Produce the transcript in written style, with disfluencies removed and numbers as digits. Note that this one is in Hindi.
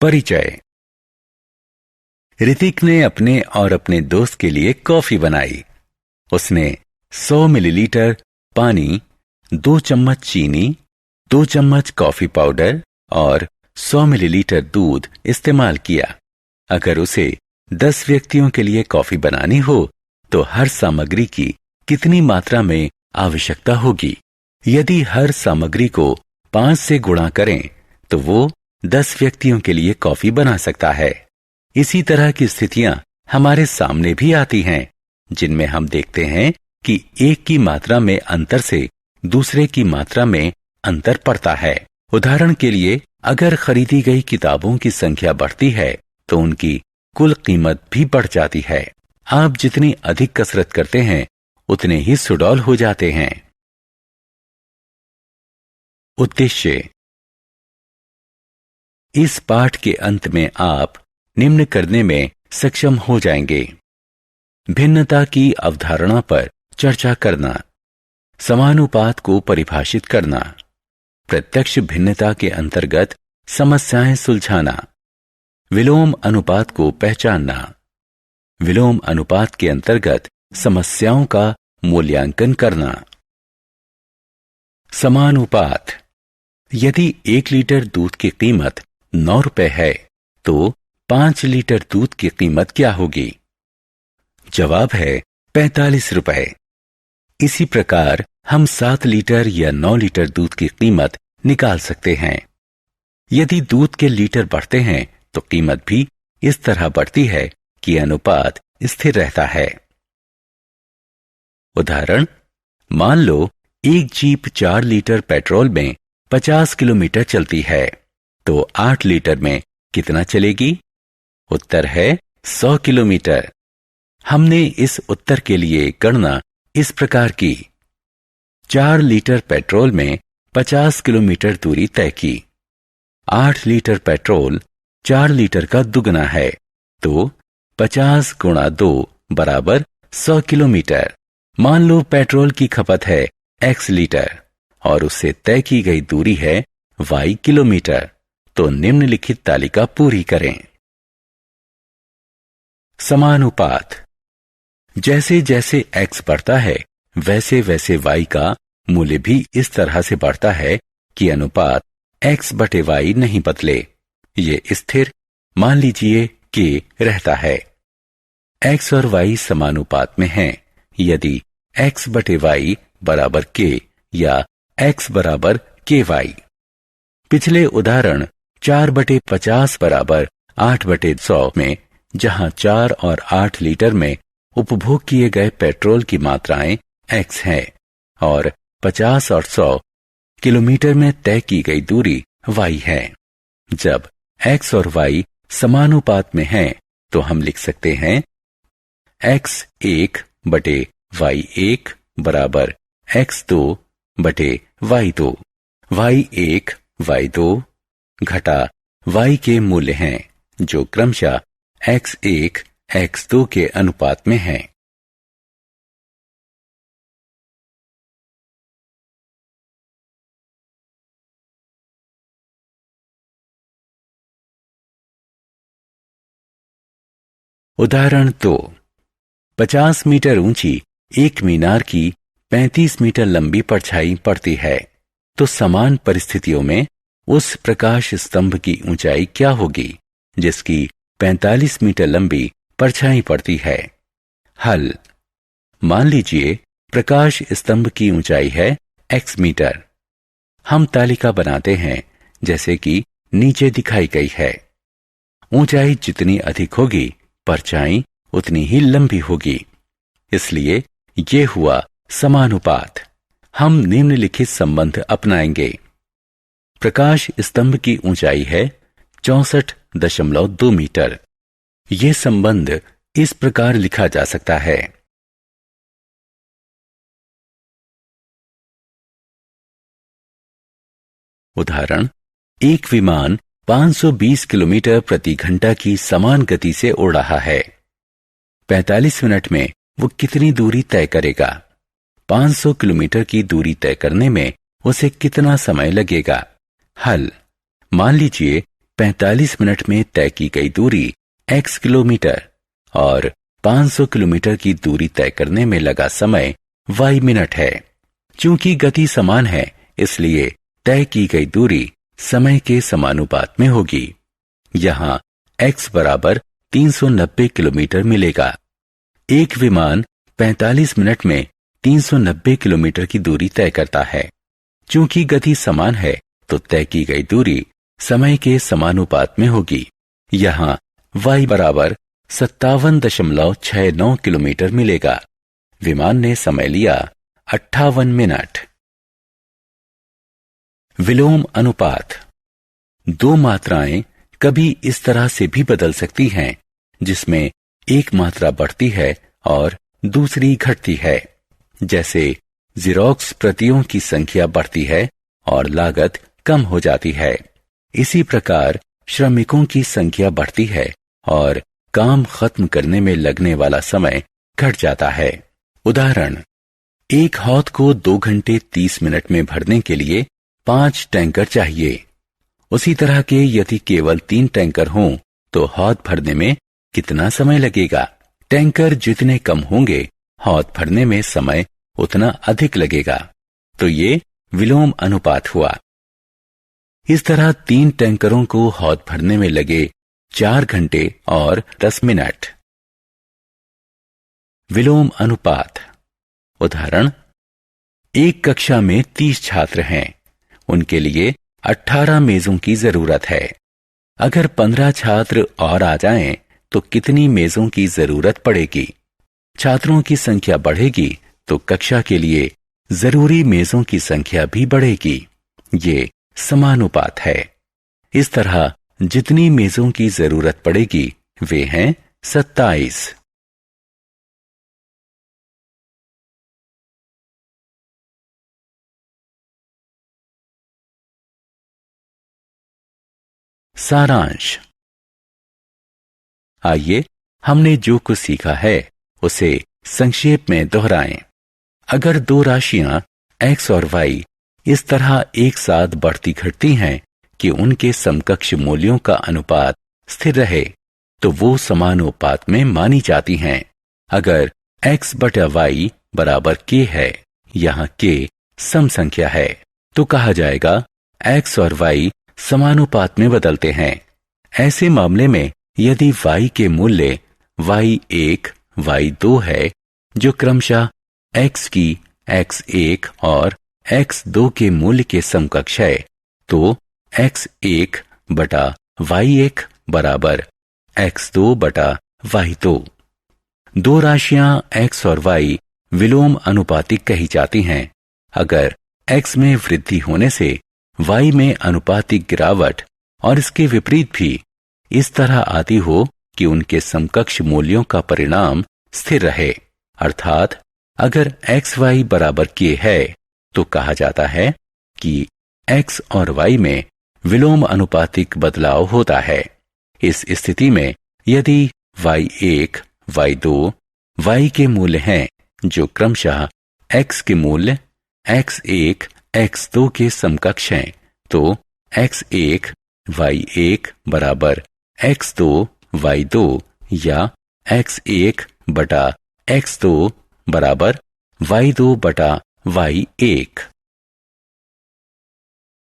परिचय। ऋतिक ने अपने और अपने दोस्त के लिए कॉफी बनाई। उसने 100 मिलीलीटर पानी, 2 चम्मच चीनी, 2 चम्मच कॉफी पाउडर और 100 मिलीलीटर दूध इस्तेमाल किया। अगर उसे 10 व्यक्तियों के लिए कॉफी बनानी हो तो हर सामग्री की कितनी मात्रा में आवश्यकता होगी? यदि हर सामग्री को 5 से गुणा करें तो वो 10 व्यक्तियों के लिए कॉफी बना सकता है। इसी तरह की स्थितियां हमारे सामने भी आती हैं, जिनमें हम देखते हैं कि एक की मात्रा में अंतर से दूसरे की मात्रा में अंतर पड़ता है। उदाहरण के लिए, अगर खरीदी गई किताबों की संख्या बढ़ती है तो उनकी कुल कीमत भी बढ़ जाती है। आप जितनी अधिक कसरत करते हैं उतने ही सुडौल हो जाते हैं। उद्देश्य। इस पाठ के अंत में आप निम्न करने में सक्षम हो जाएंगे: भिन्नता की अवधारणा पर चर्चा करना, समानुपात को परिभाषित करना, प्रत्यक्ष भिन्नता के अंतर्गत समस्याएं सुलझाना, विलोम अनुपात को पहचानना, विलोम अनुपात के अंतर्गत समस्याओं का मूल्यांकन करना। समानुपात। यदि 1 लीटर दूध की कीमत 9 रुपए है तो 5 लीटर दूध की कीमत क्या होगी? जवाब है 45 रुपए। इसी प्रकार हम 7 लीटर या 9 लीटर दूध की कीमत निकाल सकते हैं। यदि दूध के लीटर बढ़ते हैं तो कीमत भी इस तरह बढ़ती है कि अनुपात स्थिर रहता है। उदाहरण, मान लो एक जीप 4 लीटर पेट्रोल में 50 किलोमीटर चलती है तो 8 लीटर में कितना चलेगी? उत्तर है 100 किलोमीटर। हमने इस उत्तर के लिए गणना इस प्रकार की: 4 लीटर पेट्रोल में 50 किलोमीटर दूरी तय की। 8 लीटर पेट्रोल 4 लीटर का दुगना है तो 50 गुणा 2 बराबर 100 किलोमीटर। मान लो पेट्रोल की खपत है x लीटर और उससे तय की गई दूरी है y किलोमीटर, तो निम्नलिखित तालिका पूरी करें। समानुपात। जैसे जैसे x बढ़ता है वैसे वैसे y का मूल्य भी इस तरह से बढ़ता है कि अनुपात x बटे y नहीं बदले, ये स्थिर, मान लीजिए k रहता है। x और y समानुपात में हैं यदि x बटे y बराबर k या x बराबर ky। पिछले उदाहरण 4 बटे 50 बराबर 8 बटे 100 में, जहां 4 और 8 लीटर में उपभोग किए गए पेट्रोल की मात्राएं x हैं और 50 और 100 किलोमीटर में तय की गई दूरी y है। जब x और y समानुपात में हैं तो हम लिख सकते हैं x1 बटे y1 बराबर x2 बटे y2। y1 y2 घटा y के मूल्य हैं जो क्रमशः x1 x2 के अनुपात में हैं। उदाहरण 2, 50 मीटर ऊंची एक मीनार की 35 मीटर लंबी परछाई पड़ती है, तो समान परिस्थितियों में उस प्रकाश स्तंभ की ऊंचाई क्या होगी जिसकी 45 मीटर लंबी परछाई पड़ती है? हल। मान लीजिए प्रकाश स्तंभ की ऊंचाई है x मीटर। हम तालिका बनाते हैं जैसे कि नीचे दिखाई गई है। ऊंचाई जितनी अधिक होगी परछाई उतनी ही लंबी होगी, इसलिए ये हुआ समानुपात। हम निम्नलिखित संबंध अपनाएंगे। प्रकाश स्तंभ की ऊंचाई है 64.2 मीटर। यह संबंध इस प्रकार लिखा जा सकता है: उदाहरण, एक विमान 520 किलोमीटर प्रति घंटा की समान गति से उड़ रहा है। 45 मिनट में वो कितनी दूरी तय करेगा? 500 किलोमीटर की दूरी तय करने में उसे कितना समय लगेगा? हल। मान लीजिए 45 मिनट में तय की गई दूरी x किलोमीटर और 500 किलोमीटर की दूरी तय करने में लगा समय y मिनट है। चूंकि गति समान है, इसलिए तय की गई दूरी समय के समानुपात में होगी। यहां x बराबर 390 किलोमीटर मिलेगा। एक विमान 45 मिनट में 390 किलोमीटर की दूरी तय करता है। चूंकि गति समान है, तो तय की गई दूरी समय के समानुपात में होगी। यहां y बराबर 57.69 किलोमीटर मिलेगा। विमान ने समय लिया 58 मिनट। विलोम अनुपात। दो मात्राएं कभी इस तरह से भी बदल सकती हैं, जिसमें एक मात्रा बढ़ती है और दूसरी घटती है। जैसे ज़ेरॉक्स प्रतियों की संख्या बढ़ती है और लागत कम हो जाती है। इसी प्रकार श्रमिकों की संख्या बढ़ती है और काम खत्म करने में लगने वाला समय घट जाता है। उदाहरण, एक हौद को 2 घंटे 30 मिनट में भरने के लिए 5 टैंकर चाहिए। उसी तरह के यदि केवल 3 टैंकर हों, तो हौद भरने में कितना समय लगेगा? टैंकर जितने कम होंगे, हौद भरने में समय उतना अधिक लगेगा। तो ये विलोम अनुपात हुआ। इस तरह 3 टैंकरों को हौद भरने में लगे 4 घंटे और 10 मिनट। विलोम अनुपात। उदाहरण, एक कक्षा में 30 छात्र हैं। उनके लिए 18 मेजों की जरूरत है। अगर 15 छात्र और आ जाएं, तो कितनी मेजों की जरूरत पड़ेगी? छात्रों की संख्या बढ़ेगी तो कक्षा के लिए जरूरी मेजों की संख्या भी बढ़ेगी। ये समानुपात है। इस तरह जितनी मेजों की जरूरत पड़ेगी वे हैं 27। सारांश। आइए हमने जो कुछ सीखा है उसे संक्षेप में दोहराएं। अगर दो राशियां x और y इस तरह एक साथ बढ़ती घटती हैं कि उनके समकक्ष मूल्यों का अनुपात स्थिर रहे, तो वो समानुपात में मानी जाती हैं। अगर x बटा y बराबर k है, यहाँ k सम संख्या है, तो कहा जाएगा x और y समानुपात में बदलते हैं। ऐसे मामले में यदि y के मूल्य y1, y2 है, जो क्रमशः x की x1 और x2 के मूल्य के समकक्ष है, तो x1 बटा y1 बराबर x2 बटा y2। दो राशियां x और y विलोम अनुपातिक कही जाती हैं अगर x में वृद्धि होने से y में अनुपातिक गिरावट और इसके विपरीत भी इस तरह आती हो कि उनके समकक्ष मूल्यों का परिणाम स्थिर रहे। अर्थात अगर xy बराबर k है, तो कहा जाता है कि x और y में विलोम अनुपातिक बदलाव होता है। इस स्थिति में यदि y1, y2, y के मूल्य हैं जो क्रमशः x के मूल्य x1, x2 के समकक्ष हैं, तो x1, y1 बराबर x2, y2 या x1 बटा x2 बराबर y2 बटा y1।